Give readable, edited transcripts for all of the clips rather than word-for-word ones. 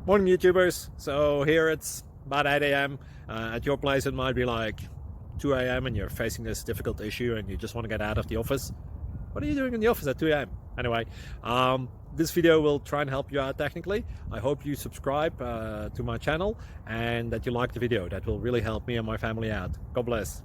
Morning YouTubers. So here it's about 8 a.m. At your place it might be like 2 a.m. and you're facing this difficult issue and you just want to get out of the office. What are you doing in the office at 2 a.m.? Anyway, this video will try and help you out technically. I hope you subscribe to my channel and that you like the video. That will really help me and my family out. God bless.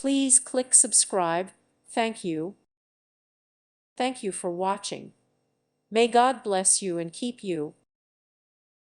Please click subscribe. Thank you. Thank you for watching. May God bless you and keep you.